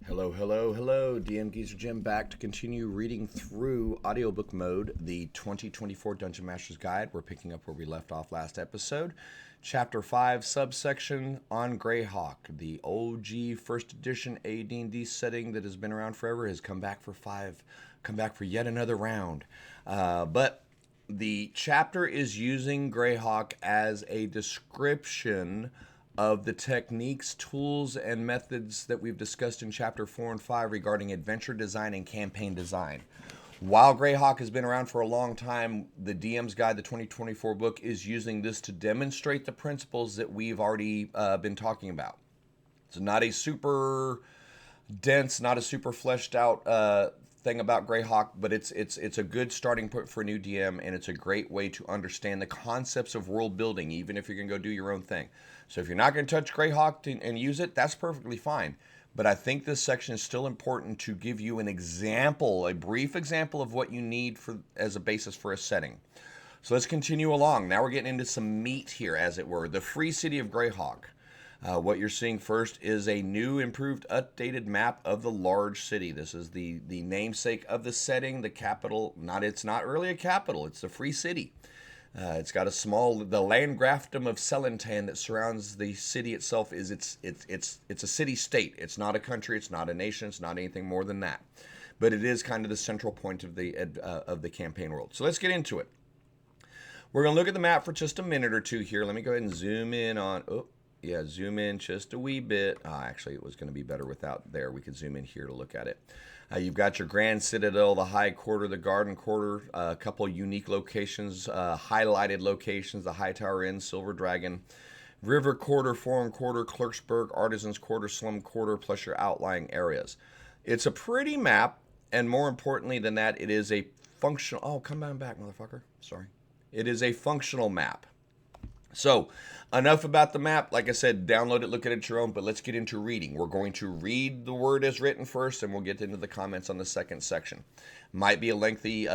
Hello, hello, hello. DM Geezer Jim back to continue reading through audiobook mode the 2024 Dungeon Master's Guide. We're picking up where we left off last episode. Chapter 5, subsection on Greyhawk. The OG first edition AD&D setting that has been around forever has come back for yet another round. But the chapter is using Greyhawk as a description of the techniques, tools, and methods that we've discussed in Chapter 4 and 5 regarding adventure design and campaign design. While Greyhawk has been around for a long time, the DM's Guide, the 2024 book, is using this to demonstrate the principles that we've already been talking about. It's not a super dense, not a super fleshed out thing about Greyhawk, but it's a good starting point for a new DM, and it's a great way to understand the concepts of world building, even if you're going to go do your own thing. So if you're not going to touch Greyhawk and use it, that's perfectly fine. But I think this section is still important to give you an example, a brief example of what you need as a basis for a setting. So let's continue along. Now we're getting into some meat here, as it were. The free city of Greyhawk. What you're seeing first is a new, improved, updated map of the large city. This is the namesake of the setting, the capital. It's not really a capital, it's a free city. It's got the landgraftum of Celentan that surrounds the city itself. It's a city-state. It's not a country. It's not a nation. It's not anything more than that. But it is kind of the central point of the campaign world. So let's get into it. We're going to look at the map for just a minute or two here. Let me go ahead and zoom in on. Zoom in just a wee bit. Actually, it was going to be better without there. We could zoom in here to look at it. You've got your Grand Citadel, the High Quarter, the Garden Quarter, a couple unique locations, highlighted locations, the High Tower Inn, Silver Dragon, River Quarter, Foreign Quarter, Clerksburg, Artisans Quarter, Slum Quarter, plus your outlying areas. It's a pretty map, and more importantly than that, it is a functional... Oh, come on back, motherfucker. Sorry. It is a functional map. So, enough about the map. Like I said, download it, look at it at your own, but let's get into reading. We're going to read the word as written first, and we'll get into the comments on the second section. Might be a lengthy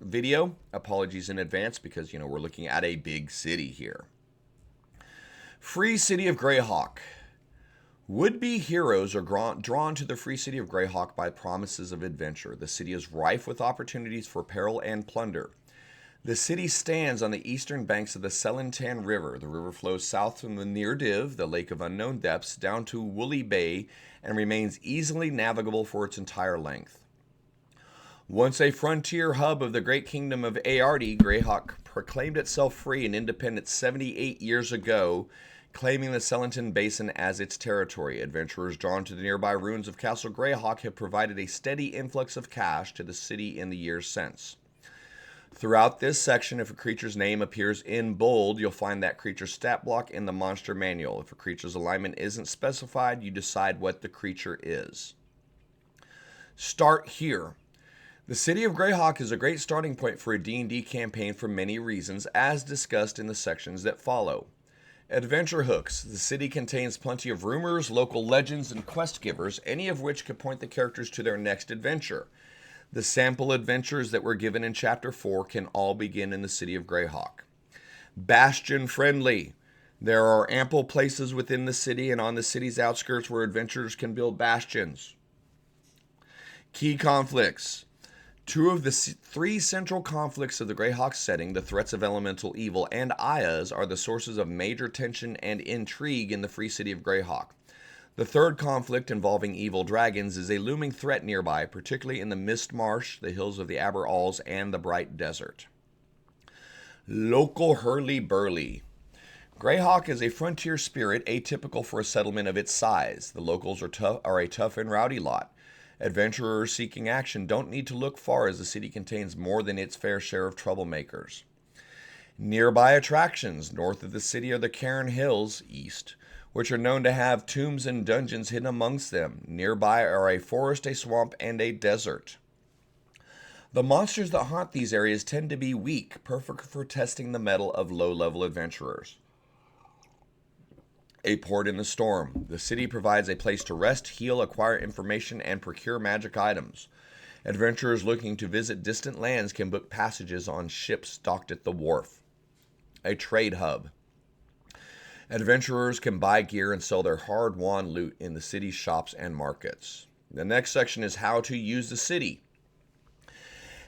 video. Apologies in advance, because, we're looking at a big city here. Free City of Greyhawk. Would-be heroes are drawn to the free city of Greyhawk by promises of adventure. The city is rife with opportunities for peril and plunder. The city stands on the eastern banks of the Celentan River. The river flows south from the Near Div, the lake of unknown depths, down to Woolly Bay, and remains easily navigable for its entire length. Once a frontier hub of the great kingdom of Aarti, Greyhawk proclaimed itself free and independent 78 years ago, claiming the Celentan Basin as its territory. Adventurers drawn to the nearby ruins of Castle Greyhawk have provided a steady influx of cash to the city in the years since. Throughout this section, if a creature's name appears in bold, you'll find that creature's stat block in the monster manual. If a creature's alignment isn't specified, you decide what the creature is. Start here. The city of Greyhawk is a great starting point for a D&D campaign for many reasons, as discussed in the sections that follow. Adventure hooks. The city contains plenty of rumors, local legends, and quest givers, any of which could point the characters to their next adventure. The sample adventures that were given in Chapter 4 can all begin in the city of Greyhawk. Bastion friendly. There are ample places within the city and on the city's outskirts where adventurers can build bastions. Key conflicts. Two of the three central conflicts of the Greyhawk setting, the threats of elemental evil and Ayas, are the sources of major tension and intrigue in the free city of Greyhawk. The third conflict, involving evil dragons, is a looming threat nearby, particularly in the Mist Marsh, the hills of the Aber Alls, and the Bright Desert. Local hurly-burly. Greyhawk is a frontier spirit atypical for a settlement of its size. The locals are a tough and rowdy lot. Adventurers seeking action don't need to look far, as the city contains more than its fair share of troublemakers. Nearby attractions. North of the city are the Cairn Hills, east, which are known to have tombs and dungeons hidden amongst them. Nearby are a forest, a swamp, and a desert. The monsters that haunt these areas tend to be weak, perfect for testing the mettle of low-level adventurers. A port in the storm. The city provides a place to rest, heal, acquire information, and procure magic items. Adventurers looking to visit distant lands can book passages on ships docked at the wharf. A trade hub. Adventurers can buy gear and sell their hard-won loot in the city's shops and markets. The next section is how to use the city.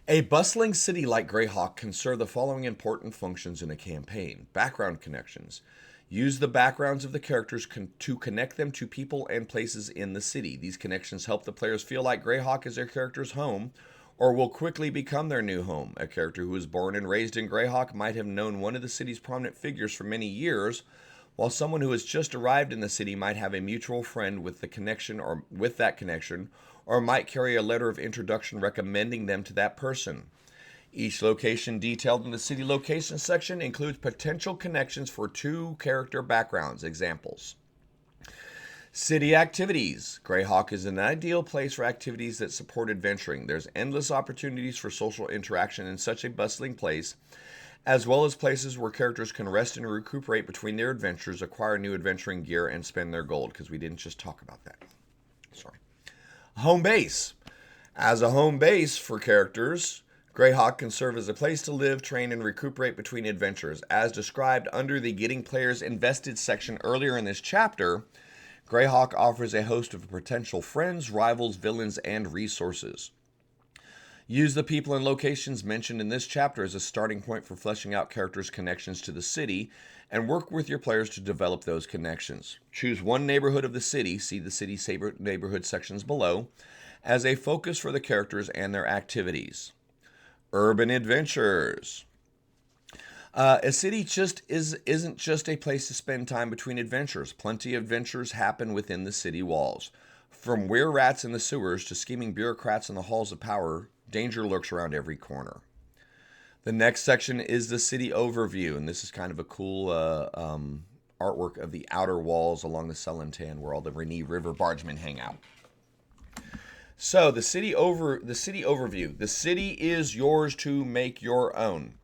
A bustling city like Greyhawk can serve the following important functions in a campaign. Background connections. Use the backgrounds of the characters to connect them to people and places in the city. These connections help the players feel like Greyhawk is their character's home, or will quickly become their new home. A character who was born and raised in Greyhawk might have known one of the city's prominent figures for many years, while someone who has just arrived in the city might have a mutual friend with that connection, or might carry a letter of introduction recommending them to that person. Each location detailed in the city location section includes potential connections for 2 character backgrounds. Examples. City activities. Greyhawk is an ideal place for activities that support adventuring. There's endless opportunities for social interaction in such a bustling place, as well as places where characters can rest and recuperate between their adventures, acquire new adventuring gear, and spend their gold, because we didn't just talk about that. Sorry. Home base. As a home base for characters, Greyhawk can serve as a place to live, train, and recuperate between adventures. As described under the Getting Players Invested section earlier in this chapter, Greyhawk offers a host of potential friends, rivals, villains, and resources. Use the people and locations mentioned in this chapter as a starting point for fleshing out characters' connections to the city, and work with your players to develop those connections. Choose one neighborhood of the city, see the city neighborhood sections below, as a focus for the characters and their activities. Urban adventures. A city isn't just a place to spend time between adventures. Plenty of adventures happen within the city walls. From were-rats in the sewers to scheming bureaucrats in the halls of power, danger lurks around every corner. The next section is the city overview, and this is kind of a cool artwork of the outer walls along the Celentan, where all the Renee River bargemen hang out. So the city overview. The city is yours to make your own.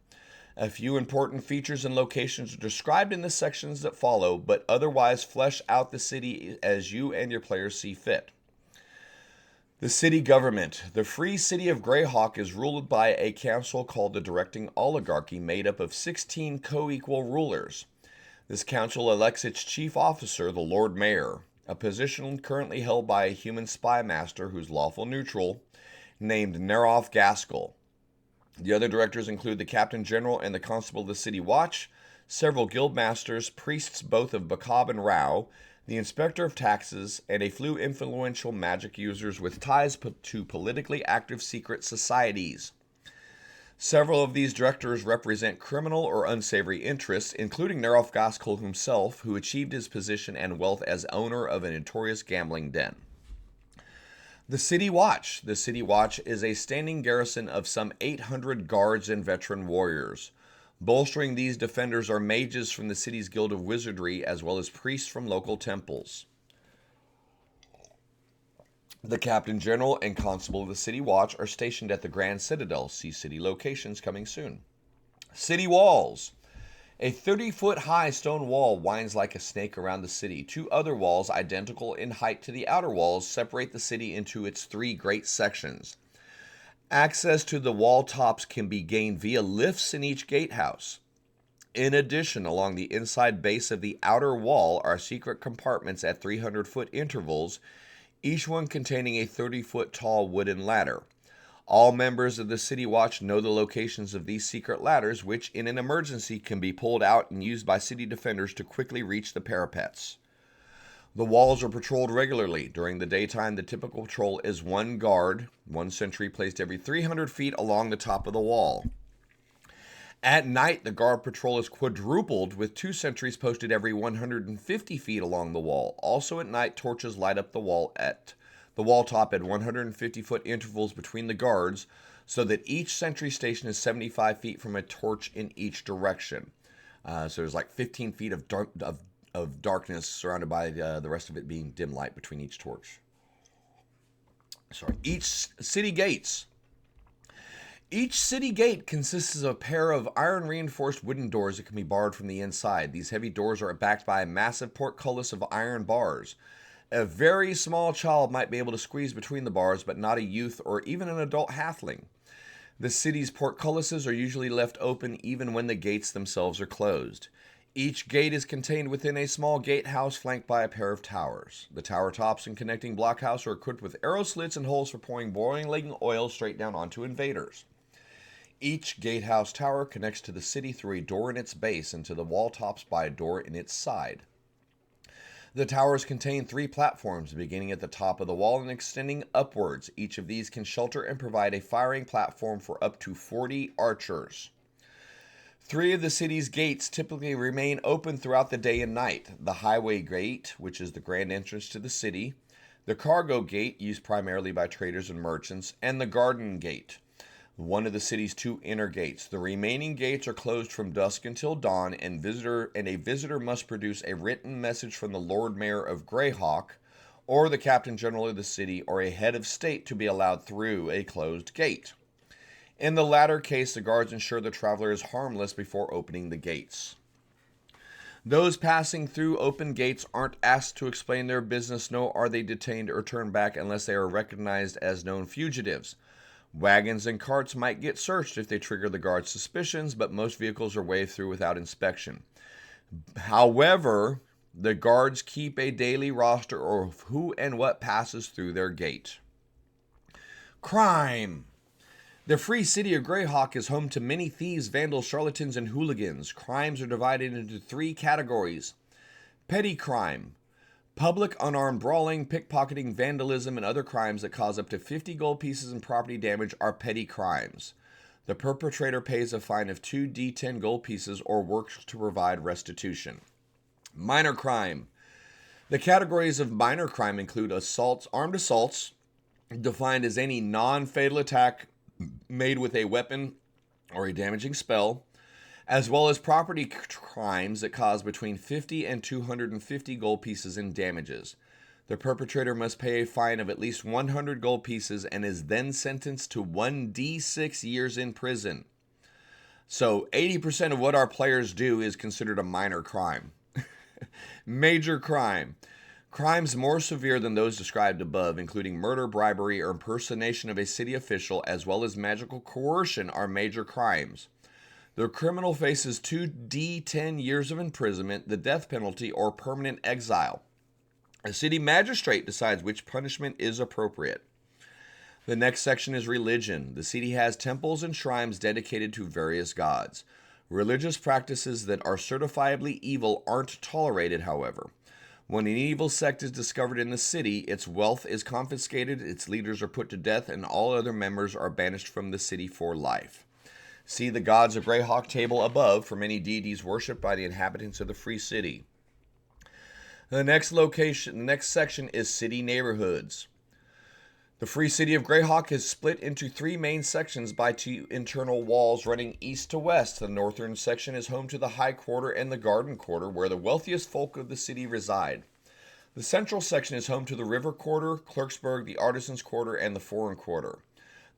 A few important features and locations are described in the sections that follow, but otherwise flesh out the city as you and your players see fit. The city government. The free city of Greyhawk is ruled by a council called the Directing Oligarchy, made up of 16 co-equal rulers. This council elects its chief officer, the Lord Mayor, a position currently held by a human spy master who's lawful neutral, named Neroth Gaskell. The other directors include the Captain General and the Constable of the City Watch, several guild masters, priests both of Bakab and Rao, the Inspector of Taxes, and a few influential magic users with ties to politically active secret societies. Several of these directors represent criminal or unsavory interests, including Neroth Gaskell himself, who achieved his position and wealth as owner of a notorious gambling den. The City Watch. The City Watch is a standing garrison of some 800 guards and veteran warriors. Bolstering these defenders are mages from the city's Guild of Wizardry, as well as priests from local temples. The Captain General and Constable of the City Watch are stationed at the Grand Citadel. See city locations coming soon. City Walls. A 30-foot high stone wall winds like a snake around the city. 2 other walls, identical in height to the outer walls, separate the city into its 3 great sections. Access to the wall tops can be gained via lifts in each gatehouse. In addition, along the inside base of the outer wall are secret compartments at 300-foot intervals, each one containing a 30-foot tall wooden ladder. All members of the City Watch know the locations of these secret ladders, which in an emergency can be pulled out and used by city defenders to quickly reach the parapets. The walls are patrolled regularly. During the daytime, the typical patrol is 1 guard, 1 sentry placed every 300 feet along the top of the wall. At night, the guard patrol is quadrupled, with 2 sentries posted every 150 feet along the wall. Also at night, torches light up the wall top at 150-foot intervals between the guards, so that each sentry station is 75 feet from a torch in each direction. So there's like 15 feet of darkness surrounded by the rest of it being dim light between each torch. Each city gates. Each city gate consists of a pair of iron-reinforced wooden doors that can be barred from the inside. These heavy doors are backed by a massive portcullis of iron bars. A very small child might be able to squeeze between the bars, but not a youth or even an adult halfling. The city's portcullises are usually left open even when the gates themselves are closed. Each gate is contained within a small gatehouse flanked by a pair of towers. The tower tops and connecting blockhouse are equipped with arrow slits and holes for pouring boiling oil straight down onto invaders. Each gatehouse tower connects to the city through a door in its base and to the wall tops by a door in its side. The towers contain 3 platforms beginning at the top of the wall and extending upwards. Each of these can shelter and provide a firing platform for up to 40 archers. 3 of the city's gates typically remain open throughout the day and night. The highway gate, which is the grand entrance to the city, the cargo gate, used primarily by traders and merchants, and the garden gate, one of the city's 2 inner gates. The remaining gates are closed from dusk until dawn, and a visitor must produce a written message from the Lord Mayor of Greyhawk, or the Captain General of the city, or a head of state to be allowed through a closed gate. In the latter case, the guards ensure the traveler is harmless before opening the gates. Those passing through open gates aren't asked to explain their business, nor are they detained or turned back unless they are recognized as known fugitives. Wagons and carts might get searched if they trigger the guard's suspicions, but most vehicles are waved through without inspection. However, the guards keep a daily roster of who and what passes through their gate. Crime. The free city of Greyhawk is home to many thieves, vandals, charlatans, and hooligans. Crimes are divided into 3 categories. Petty crime. Public unarmed brawling, pickpocketing, vandalism, and other crimes that cause up to 50 gold pieces in property damage are petty crimes. The perpetrator pays a fine of 2 D10 gold pieces or works to provide restitution. Minor crime. The categories of minor crime include armed assaults, defined as any non-fatal attack made with a weapon or a damaging spell, as well as property crimes that cause between 50 and 250 gold pieces in damages. The perpetrator must pay a fine of at least 100 gold pieces and is then sentenced to 1d6 years in prison. So 80% of what our players do is considered a minor crime. Major crime. Crimes more severe than those described above, including murder, bribery, or impersonation of a city official, as well as magical coercion, are major crimes. The criminal faces 2d10 years of imprisonment, the death penalty, or permanent exile. A city magistrate decides which punishment is appropriate. The next section is religion. The city has temples and shrines dedicated to various gods. Religious practices that are certifiably evil aren't tolerated, however. When an evil sect is discovered in the city, its wealth is confiscated, its leaders are put to death, and all other members are banished from the city for life. See the Gods of Greyhawk table above for many deities worshipped by the inhabitants of the free city. The next section is city neighborhoods. The free city of Greyhawk is split into 3 main sections by 2 internal walls running east to west. The northern section is home to the High Quarter and the Garden Quarter, where the wealthiest folk of the city reside. The central section is home to the River Quarter, Clerksburg, the Artisans Quarter, and the Foreign Quarter.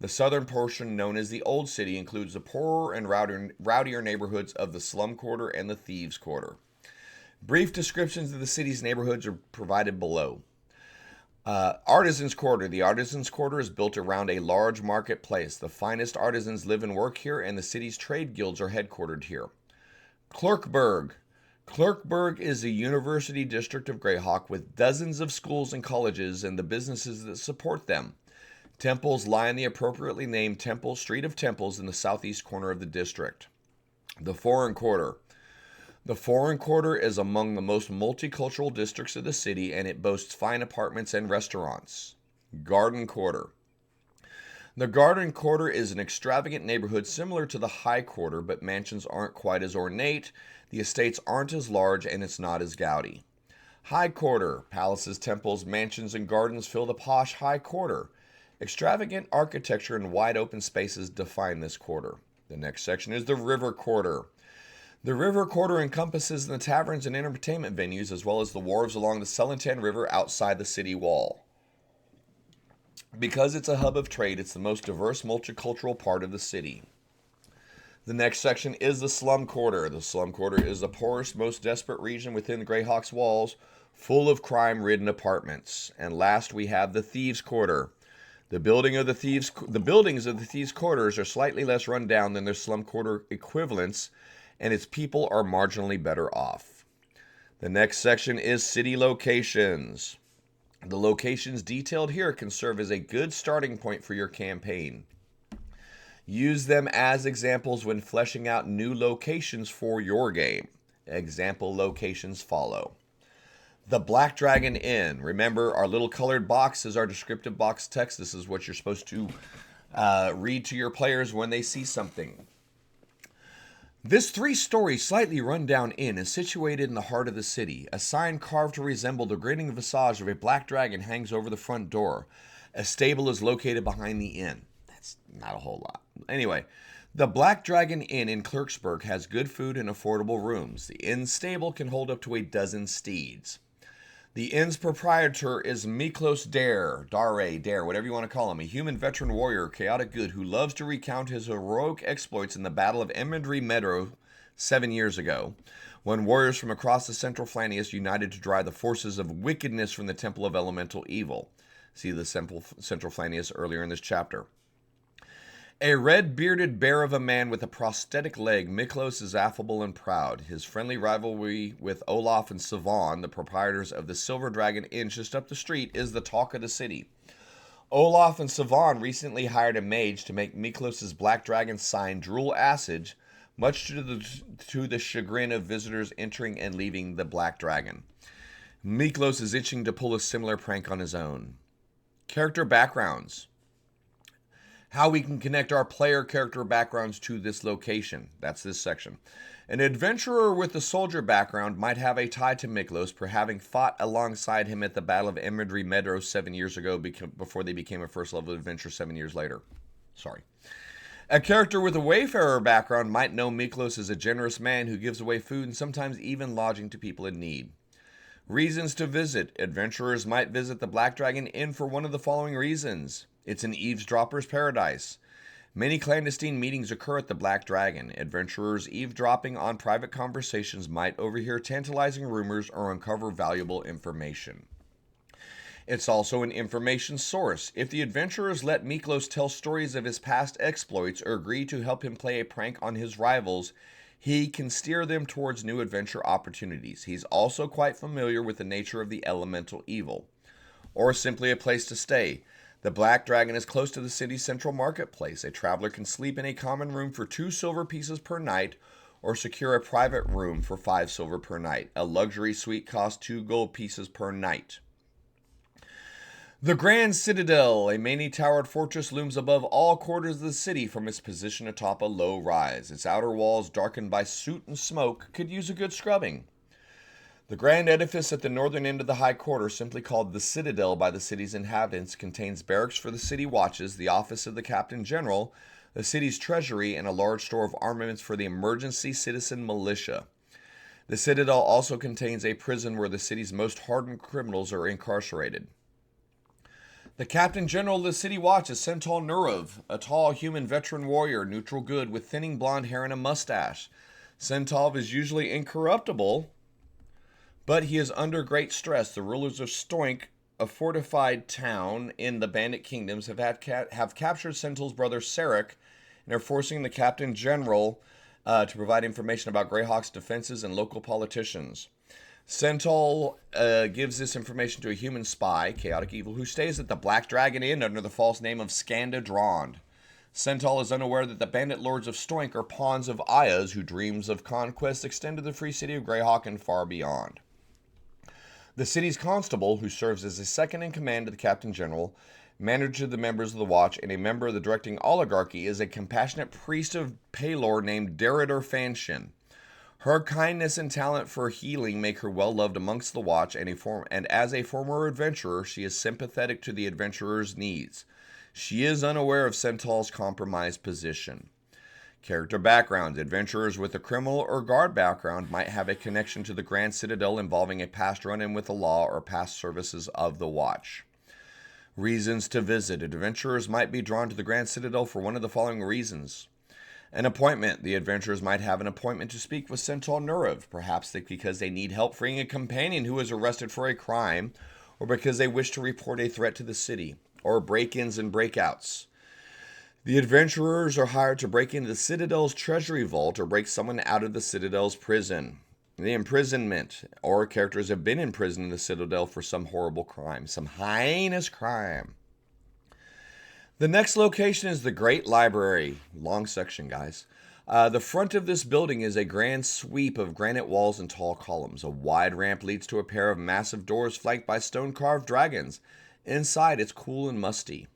The southern portion, known as the Old City, includes the poorer and rowdier neighborhoods of the Slum Quarter and the Thieves Quarter. Brief descriptions of the city's neighborhoods are provided below. Artisans Quarter. The Artisans Quarter is built around a large marketplace. The finest artisans live and work here, and the city's trade guilds are headquartered here. Clerkburg. Clerkburg is the university district of Greyhawk with dozens of schools and colleges and the businesses that support them. Temples lie in the appropriately named Temple Street of Temples in the southeast corner of the district. The Foreign Quarter. The Foreign Quarter is among the most multicultural districts of the city, and it boasts fine apartments and restaurants. Garden Quarter. The Garden Quarter is an extravagant neighborhood similar to the High Quarter, but mansions aren't quite as ornate, the estates aren't as large, and it's not as gaudy. High Quarter. Palaces, temples, mansions, and gardens fill the posh High Quarter. Extravagant architecture and wide open spaces define this quarter. The next section is the River Quarter. The River Quarter encompasses the taverns and entertainment venues, as well as the wharves along the Celantan River outside the city wall. Because it's a hub of trade, it's the most diverse multicultural part of the city. The next section is the Slum Quarter. The Slum Quarter is the poorest, most desperate region within Greyhawk's walls, full of crime-ridden apartments. And last, we have the Thieves Quarter. The buildings of the Thieves' Quarters are slightly less run down than their Slum Quarter equivalents, and its people are marginally better off. The next section is city locations. The locations detailed here can serve as a good starting point for your campaign. Use them as examples when fleshing out new locations for your game. Example locations follow. The Black Dragon Inn. Remember, our little colored box is our descriptive box text. This is what you're supposed to read to your players when they see something. This 3-story, slightly run-down inn is situated in the heart of the city. A sign carved to resemble the grinning visage of a black dragon hangs over the front door. A stable is located behind the inn. That's not a whole lot. Anyway, the Black Dragon Inn in Clerksburg has good food and affordable rooms. The inn stable can hold up to a dozen steeds. The inn's proprietor is Miklos Dare, whatever you want to call him, a human veteran warrior, chaotic good, who loves to recount his heroic exploits in the Battle of Emendry Meadow 7 years ago, when warriors from across the Central Flanius united to drive the forces of wickedness from the Temple of Elemental Evil. See the Central Flanius earlier in this chapter. A red-bearded bear of a man with a prosthetic leg, Miklos is affable and proud. His friendly rivalry with Olaf and Sivan, the proprietors of the Silver Dragon Inn just up the street, is the talk of the city. Olaf and Sivan recently hired a mage to make Miklos' Black Dragon sign drool acid, much to the chagrin of visitors entering and leaving the Black Dragon. Miklos is itching to pull a similar prank on his own. Character backgrounds. How we can connect our player character backgrounds to this location. That's this section. An adventurer with a soldier background might have a tie to Miklos for having fought alongside him at the Battle of Emendry Meadow 7 years ago before they became a first level adventure 7 years later. Sorry. A character with a wayfarer background might know Miklos as a generous man who gives away food and sometimes even lodging to people in need. Reasons to visit. Adventurers might visit the Black Dragon Inn for one of the following reasons. It's an eavesdropper's paradise. Many clandestine meetings occur at the Black Dragon. Adventurers eavesdropping on private conversations might overhear tantalizing rumors or uncover valuable information. It's also an information source. If the adventurers let Miklos tell stories of his past exploits or agree to help him play a prank on his rivals, he can steer them towards new adventure opportunities. He's also quite familiar with the nature of the elemental evil. Or simply a place to stay. The Black Dragon is close to the city's central marketplace. A traveler can sleep in a common room for 2 silver pieces per night or secure a private room for 5 silver per night. A luxury suite costs 2 gold pieces per night. The Grand Citadel, a many-towered fortress, looms above all quarters of the city from its position atop a low rise. Its outer walls, darkened by soot and smoke, could use a good scrubbing. The grand edifice at the northern end of the High Quarter, simply called the Citadel by the city's inhabitants, contains barracks for the city watches, the office of the Captain General, the city's treasury, and a large store of armaments for the emergency citizen militia. The Citadel also contains a prison where the city's most hardened criminals are incarcerated. The Captain General of the City Watch is Centaur Nurov, a tall human veteran warrior, neutral good, with thinning blonde hair and a mustache. Centaur is usually incorruptible, but he is under great stress. The rulers of Stoink, a fortified town in the Bandit Kingdoms, have captured Centaur's brother Sarek and are forcing the Captain General to provide information about Greyhawk's defenses and local politicians. Centaur gives this information to a human spy, Chaotic Evil, who stays at the Black Dragon Inn under the false name of Skanda Drond. Centaur is unaware that the bandit lords of Stoink are pawns of Ayaz, who dreams of conquests extend to the free city of Greyhawk and far beyond. The city's constable, who serves as a second in command to the Captain General, manager of the members of the Watch, and a member of the directing oligarchy, is a compassionate priest of Palor named Derridor Fanshin. Her kindness and talent for healing make her well loved amongst the Watch, and as a former adventurer, she is sympathetic to the adventurer's needs. She is unaware of Centaur's compromised position. Character backgrounds. Adventurers with a criminal or guard background might have a connection to the Grand Citadel involving a past run-in with the law or past services of the Watch. Reasons to visit. Adventurers might be drawn to the Grand Citadel for one of the following reasons. An appointment. The adventurers might have an appointment to speak with Centaur Nurov, perhaps because they need help freeing a companion who is arrested for a crime, or because they wish to report a threat to the city, or break-ins and breakouts. The adventurers are hired to break into the Citadel's treasury vault or break someone out of the Citadel's prison. The imprisonment, or characters have been in prison in the Citadel for some horrible crime, some heinous crime. The next location is the Great Library. Long section, guys. The front of this building is a grand sweep of granite walls and tall columns. A wide ramp leads to a pair of massive doors flanked by stone-carved dragons. Inside, it's cool and musty.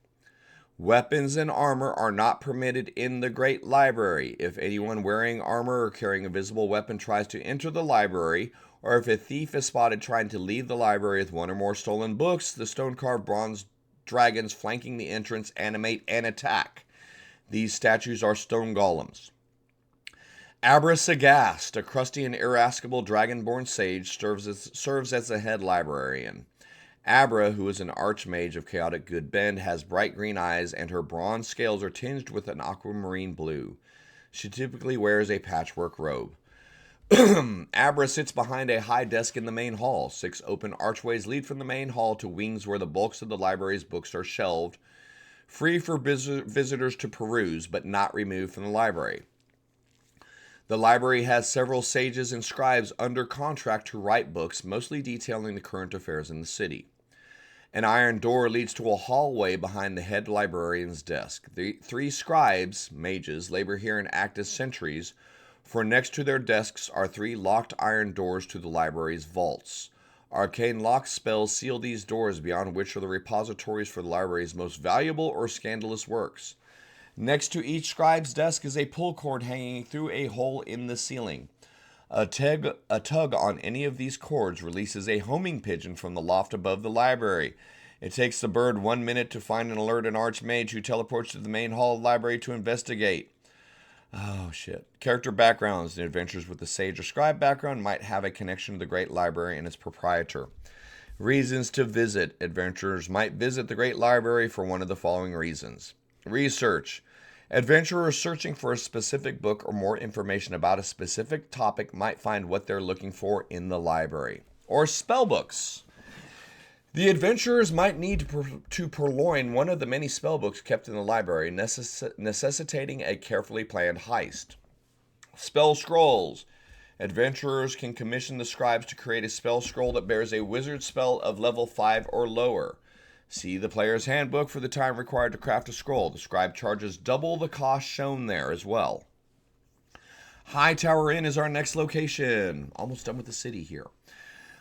Weapons and armor are not permitted in the Great Library. If anyone wearing armor or carrying a visible weapon tries to enter the library, or if a thief is spotted trying to leave the library with one or more stolen books, the stone-carved bronze dragons flanking the entrance animate and attack. These statues are stone golems. Abra Sagast, a crusty and irascible dragonborn sage, serves as the head librarian. Abra, who is an archmage of chaotic good bend, has bright green eyes, and her bronze scales are tinged with an aquamarine blue. She typically wears a patchwork robe. Abra sits behind a high desk in the main hall. 6 open archways lead from the main hall to wings where the bulks of the library's books are shelved, free for visitors to peruse, but not removed from the library. The library has several sages and scribes under contract to write books, mostly detailing the current affairs in the city. An iron door leads to a hallway behind the head librarian's desk. The 3 scribes, mages, labor here and act as sentries, for next to their desks are 3 locked iron doors to the library's vaults. Arcane lock spells seal these doors, beyond which are the repositories for the library's most valuable or scandalous works. Next to each scribe's desk is a pull cord hanging through a hole in the ceiling. A tug on any of these cords releases a homing pigeon from the loft above the library. It takes the bird 1 minute to find and alert an archmage who teleports to the main hall of the library to investigate. Oh, shit. Character backgrounds. The adventurers with the sage or scribe background might have a connection to the Great Library and its proprietor. Reasons to visit. Adventurers might visit the Great Library for one of the following reasons. Research. Adventurers searching for a specific book or more information about a specific topic might find what they're looking for in the library. Or spellbooks. The adventurers might need to purloin one of the many spellbooks kept in the library, necessitating a carefully planned heist. Spell scrolls. Adventurers can commission the scribes to create a spell scroll that bears a wizard spell of level 5 or lower. See the player's handbook for the time required to craft a scroll. The scribe charges double the cost shown there as well. Hightower Inn is our next location. Almost done with the city here.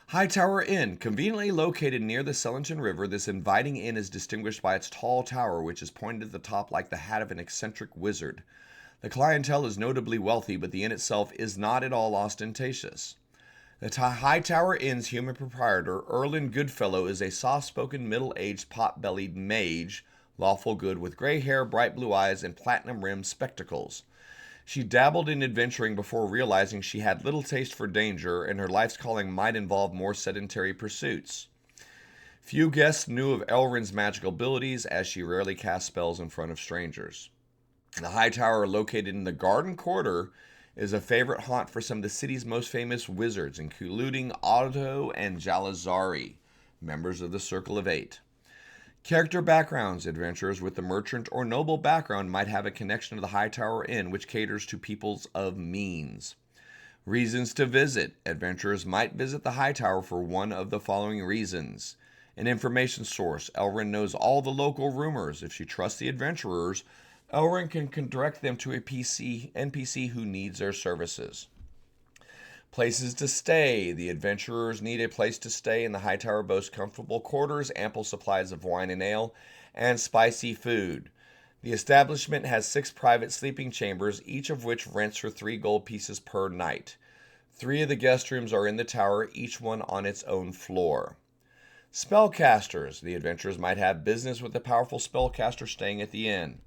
Hightower Inn, conveniently located near the Sellington River, this inviting inn is distinguished by its tall tower, which is pointed at the top like the hat of an eccentric wizard. The clientele is notably wealthy, but the inn itself is not at all ostentatious. The Hightower Inn's human proprietor, Erlin Goodfellow, is a soft-spoken, middle-aged, pot-bellied mage, lawful good with gray hair, bright blue eyes, and platinum-rimmed spectacles. She dabbled in adventuring before realizing she had little taste for danger, and her life's calling might involve more sedentary pursuits. Few guests knew of Elrin's magical abilities, as she rarely cast spells in front of strangers. The Hightower, located in the Garden Quarter, is a favorite haunt for some of the city's most famous wizards, including Otto and Jalazari, members of the Circle of Eight. Character backgrounds. Adventurers with the merchant or noble background might have a connection to the Hightower Inn, which caters to peoples of means. Reasons to visit. Adventurers might visit the Hightower for one of the following reasons. An information source. Elrin knows all the local rumors. If she trusts the adventurers, Elrin can direct them to a NPC who needs their services. Places to stay. The adventurers need a place to stay, and the Hightower boasts comfortable quarters, ample supplies of wine and ale, and spicy food. The establishment has 6 private sleeping chambers, each of which rents for 3 gold pieces per night. 3 of the guest rooms are in the tower, each one on its own floor. Spellcasters. The adventurers might have business with a powerful spellcaster staying at the inn.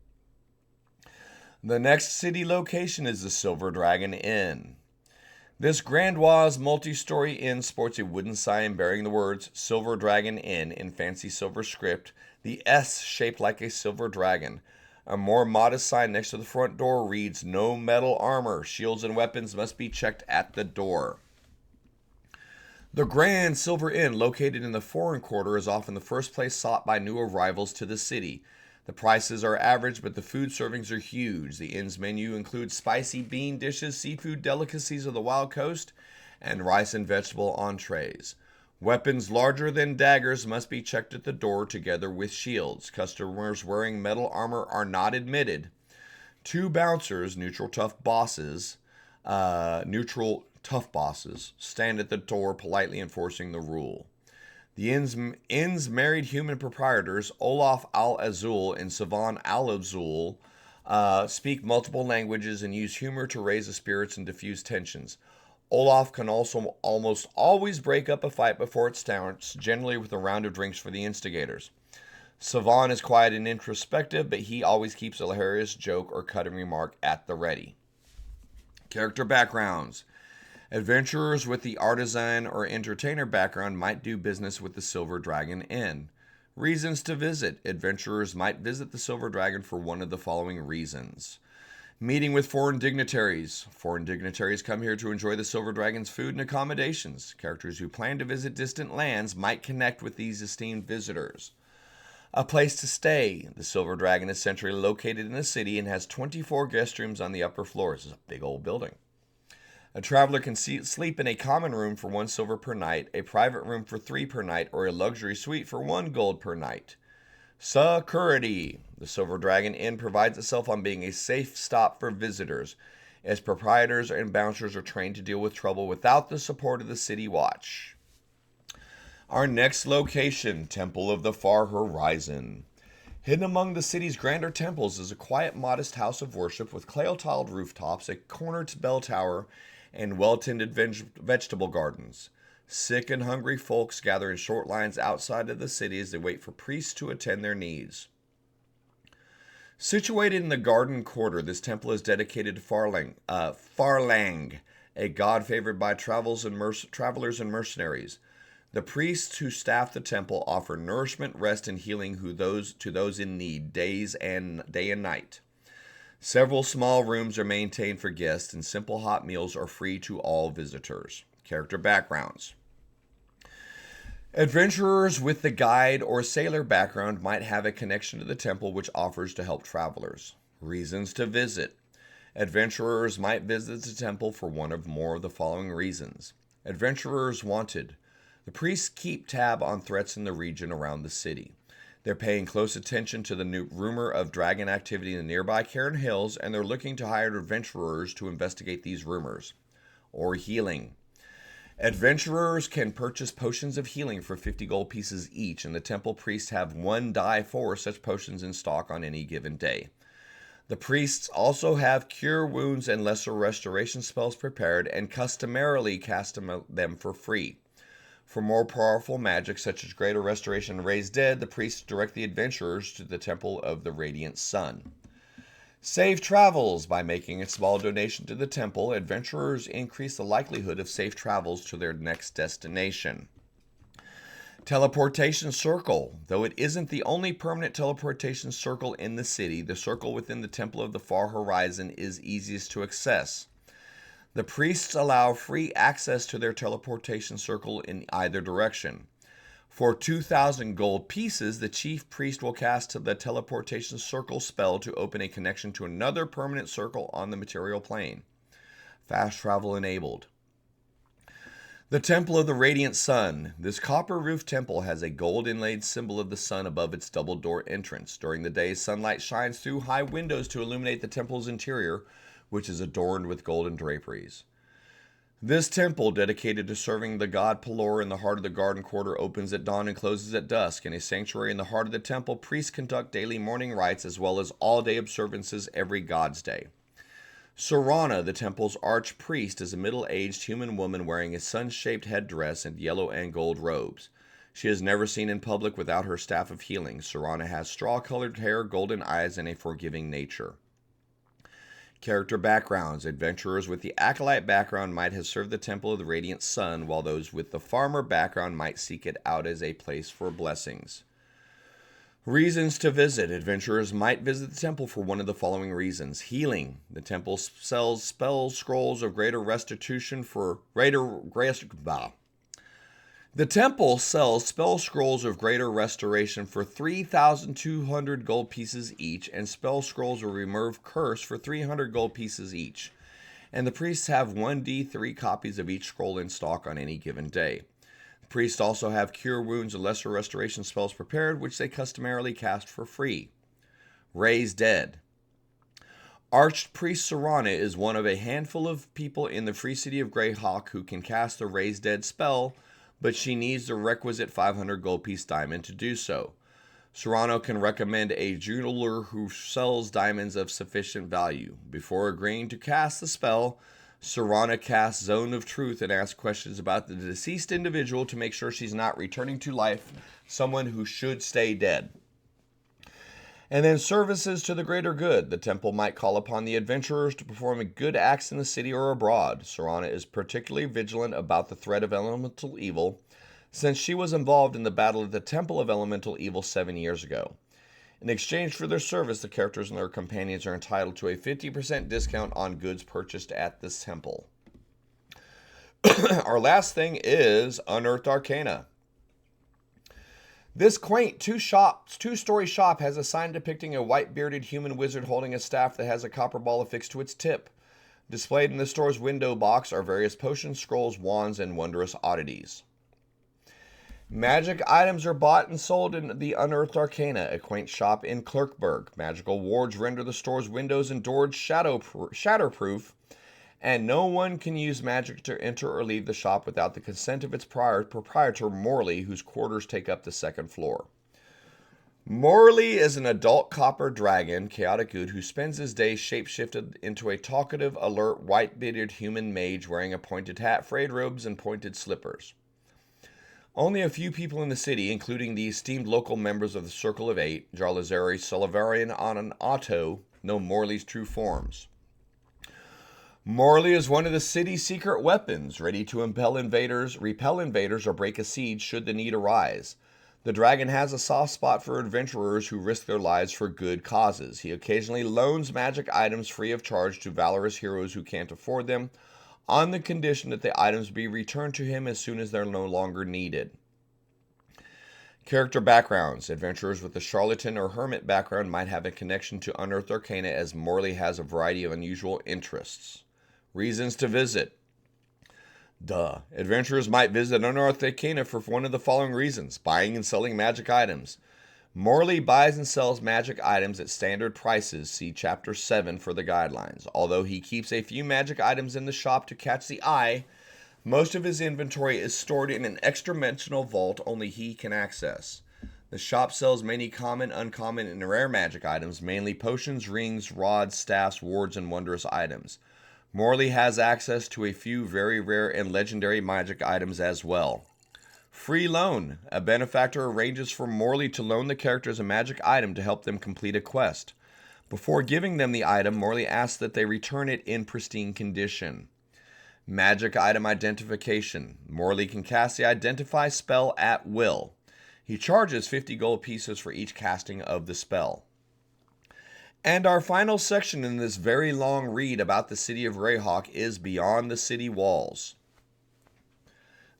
The next city location is the Silver Dragon Inn. This grandiose multi-story inn sports a wooden sign bearing the words Silver Dragon Inn in fancy silver script, the S shaped like a silver dragon. A more modest sign next to the front door reads, "No metal armor. Shields and weapons must be checked at the door." The Grand Silver Inn, located in the Foreign Quarter, is often the first place sought by new arrivals to the city. The prices are average, but the food servings are huge. The inn's menu includes spicy bean dishes, seafood delicacies of the Wild Coast, and rice and vegetable entrees. Weapons larger than daggers must be checked at the door together with shields. Customers wearing metal armor are not admitted. 2 bouncers, neutral tough bosses, stand at the door politely enforcing the rule. The inn's married human proprietors, Olaf Al-Azul and Savan Al-Azul, speak multiple languages and use humor to raise the spirits and diffuse tensions. Olaf can also almost always break up a fight before it starts, generally with a round of drinks for the instigators. Savan is quiet and introspective, but he always keeps a hilarious joke or cutting remark at the ready. Character backgrounds. Adventurers with the artisan or entertainer background might do business with the Silver Dragon Inn. Reasons to visit. Adventurers might visit the Silver Dragon for one of the following reasons. Meeting with foreign dignitaries. Foreign dignitaries come here to enjoy the Silver Dragon's food and accommodations. Characters who plan to visit distant lands might connect with these esteemed visitors. A place to stay. The Silver Dragon is centrally located in the city and has 24 guest rooms on the upper floors. It's a big old building. A traveler can sleep in a common room for 1 silver per night, a private room for 3 per night, or a luxury suite for 1 gold per night. Security. The Silver Dragon Inn prides itself on being a safe stop for visitors. Its proprietors and bouncers are trained to deal with trouble without the support of the city watch. Our next location, Temple of the Far Horizon. Hidden among the city's grander temples is a quiet, modest house of worship with clay-tiled rooftops, a cornered bell tower, and well-tended vegetable gardens. Sick and hungry folks gather in short lines outside of the city as they wait for priests to attend their needs. Situated in the garden quarter, this temple is dedicated to Farlang, a god favored by travelers and mercenaries. The priests who staff the temple offer nourishment, rest, and healing to those in need, day and night. Several small rooms are maintained for guests, and simple hot meals are free to all visitors. Character backgrounds. Adventurers with the guide or sailor background might have a connection to the temple which offers to help travelers. Reasons to visit. Adventurers might visit the temple for one or more of the following reasons. Adventurers wanted. The priests keep tab on threats in the region around the city. They're paying close attention to the new rumor of dragon activity in the nearby Cairn Hills, and they're looking to hire adventurers to investigate these rumors. Or healing. Adventurers can purchase potions of healing for 50 gold pieces each, and the temple priests have 1 die 4 such potions in stock on any given day. The priests also have cure wounds and lesser restoration spells prepared, and customarily cast them for free. For more powerful magic, such as greater restoration and raise dead, the priests direct the adventurers to the Temple of the Radiant Sun. Safe travels. By making a small donation to the temple, adventurers increase the likelihood of safe travels to their next destination. Teleportation circle. Though it isn't the only permanent teleportation circle in the city, the circle within the Temple of the Far Horizon is easiest to access. The priests allow free access to their teleportation circle in either direction. For 2,000 gold pieces, the chief priest will cast the teleportation circle spell to open a connection to another permanent circle on the material plane. Fast travel enabled. The Temple of the Radiant Sun. This copper-roofed temple has a gold inlaid symbol of the sun above its double-door entrance. During the day, sunlight shines through high windows to illuminate the temple's interior, which is adorned with golden draperies. This temple, dedicated to serving the god Pelor in the heart of the garden quarter, opens at dawn and closes at dusk. In a sanctuary in the heart of the temple, priests conduct daily morning rites as well as all-day observances every god's day. Sorana, the temple's archpriest, is a middle-aged human woman wearing a sun-shaped headdress and yellow and gold robes. She is never seen in public without her staff of healing. Sorana has straw-colored hair, golden eyes, and a forgiving nature. Character backgrounds. Adventurers with the Acolyte background might have served the Temple of the Radiant Sun, while those with the Farmer background might seek it out as a place for blessings. Reasons to visit. Adventurers might visit the temple for one of the following reasons. Healing. The temple sells spells, scrolls of greater restitution for The temple sells spell scrolls of greater restoration for 3,200 gold pieces each, and spell scrolls of remove curse for 300 gold pieces each. And the priests have 1d3 copies of each scroll in stock on any given day. The priests also have cure wounds and lesser restoration spells prepared, which they customarily cast for free. Raise dead. Archpriest Serana is one of a handful of people in the free city of Greyhawk who can cast the Raise Dead spell, but she needs the requisite 500 gold piece diamond to do so. Serrano can recommend a jeweler who sells diamonds of sufficient value. Before agreeing to cast the spell, Serrana casts Zone of Truth and asks questions about the deceased individual to make sure she's not returning to life, someone who should stay dead. And then services to the greater good. The temple might call upon the adventurers to perform good acts in the city or abroad. Serrana is particularly vigilant about the threat of elemental evil, since she was involved in the battle at the Temple of Elemental Evil 7 years ago. In exchange for their service, the characters and their companions are entitled to a 50% discount on goods purchased at this temple. Our last thing is Unearthed Arcana. This quaint two-story shop has a sign depicting a white-bearded human wizard holding a staff that has a copper ball affixed to its tip. Displayed in the store's window box are various potions, scrolls, wands, and wondrous oddities. Magic items are bought and sold in the Unearthed Arcana, a quaint shop in Clerkburg. Magical wards render the store's windows and doors shatterproof, and no one can use magic to enter or leave the shop without the consent of its proprietor, Morley, whose quarters take up the second floor. Morley is an adult copper dragon, chaotic good, who spends his days shapeshifted into a talkative, alert, white-bearded human mage wearing a pointed hat, frayed robes, and pointed slippers. Only a few people in the city, including the esteemed local members of the Circle of Eight, Jarlazari, Solivarian, and Otto, know Morley's true forms. Morley is one of the city's secret weapons, ready to repel invaders, or break a siege should the need arise. The dragon has a soft spot for adventurers who risk their lives for good causes. He occasionally loans magic items free of charge to valorous heroes who can't afford them, on the condition that the items be returned to him as soon as they're no longer needed. Character backgrounds. Adventurers with a charlatan or hermit background might have a connection to Unearthed Arcana, as Morley has a variety of unusual interests. Reasons to visit. Adventurers might visit Unearthed Arcana for one of the following reasons: buying and selling magic items. Morley buys and sells magic items at standard prices. See Chapter 7 for the guidelines. Although he keeps a few magic items in the shop to catch the eye, most of his inventory is stored in an extra-dimensional vault only he can access. The shop sells many common, uncommon, and rare magic items, mainly potions, rings, rods, staffs, wards, and wondrous items. Morley has access to a few very rare and legendary magic items as well. Free loan. A benefactor arranges for Morley to loan the characters a magic item to help them complete a quest. Before giving them the item, Morley asks that they return it in pristine condition. Magic item identification. Morley can cast the Identify spell at will. He charges 50 gold pieces for each casting of the spell. And our final section in this very long read about the city of Greyhawk is Beyond the City Walls.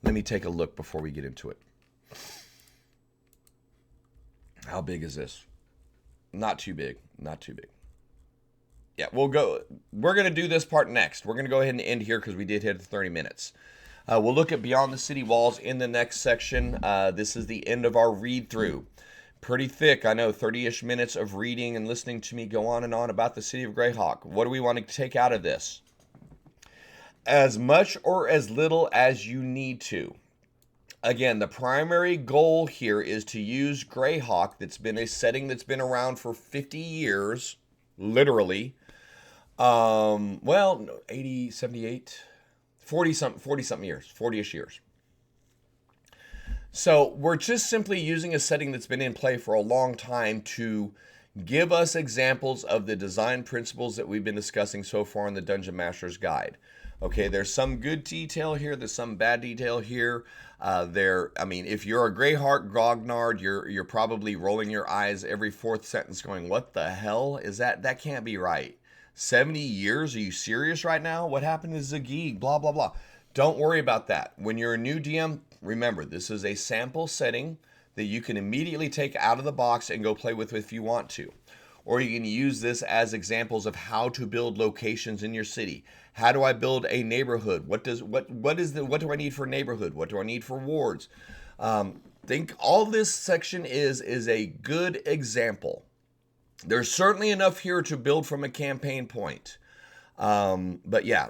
Let me take a look before we get into it. How big is this? Not too big. Not too big. Yeah, we're going to do this part next. We're going to go ahead and end here because we did hit 30 minutes. We'll look at Beyond the City Walls in the next section. This is the end of our read through. Pretty thick, I know, 30-ish minutes of reading and listening to me go on and on about the city of Greyhawk. What do we want to take out of this? As much or as little as you need to. Again, the primary goal here is to use Greyhawk, that's been a setting that's been around for 50 years, literally. 80, 78, 40-something years, 40-ish years. So we're just simply using a setting that's been in play for a long time to give us examples of the design principles that we've been discussing so far in the Dungeon Master's Guide. Okay, there's some good detail here, there's some bad detail here. If you're a Greyhawk grognard, you're probably rolling your eyes every fourth sentence going, what the hell is that? That can't be right. 70 years? Are you serious right now? What happened to Zageeg? Blah, blah, blah. Don't worry about that. When you're a new DM, remember, this is a sample setting that you can immediately take out of the box and go play with if you want to. Or you can use this as examples of how to build locations in your city. How do I build a neighborhood? What do I need for a neighborhood? What do I need for wards? Think all this section is a good example. There's certainly enough here to build from a campaign point. But yeah,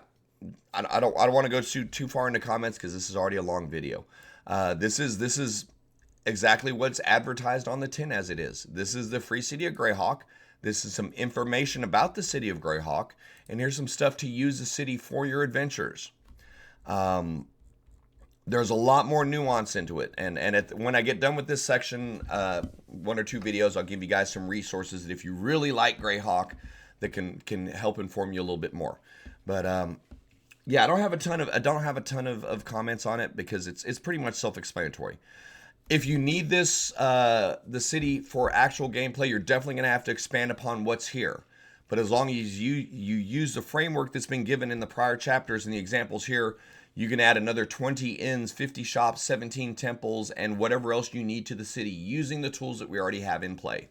I don't want to go too far into comments because this is already a long video. This is exactly what's advertised on the tin as it is. This is the free city of Greyhawk. This is some information about the city of Greyhawk, and here's some stuff to use the city for your adventures. There's a lot more nuance into it, and when I get done with this section, 1 or 2 videos, I'll give you guys some resources that if you really like Greyhawk, that can help inform you a little bit more. But yeah, I don't have a ton of comments on it because it's pretty much self-explanatory. If you need this, the city for actual gameplay, you're definitely going to have to expand upon what's here. But as long as you use the framework that's been given in the prior chapters and the examples here, you can add another 20 inns, 50 shops, 17 temples, and whatever else you need to the city using the tools that we already have in play.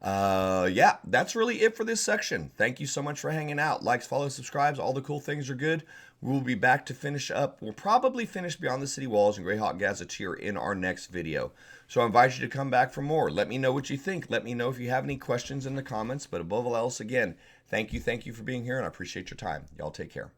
Yeah, that's really it for this section. Thank you so much for hanging out. Likes, follows, subscribes, all the cool things are good. We'll be back to finish up. We'll probably finish Beyond the City Walls and Greyhawk Gazetteer in our next video. So I invite you to come back for more. Let me know what you think. Let me know if you have any questions in the comments. But above all else, again, thank you for being here, and I appreciate your time. Y'all take care.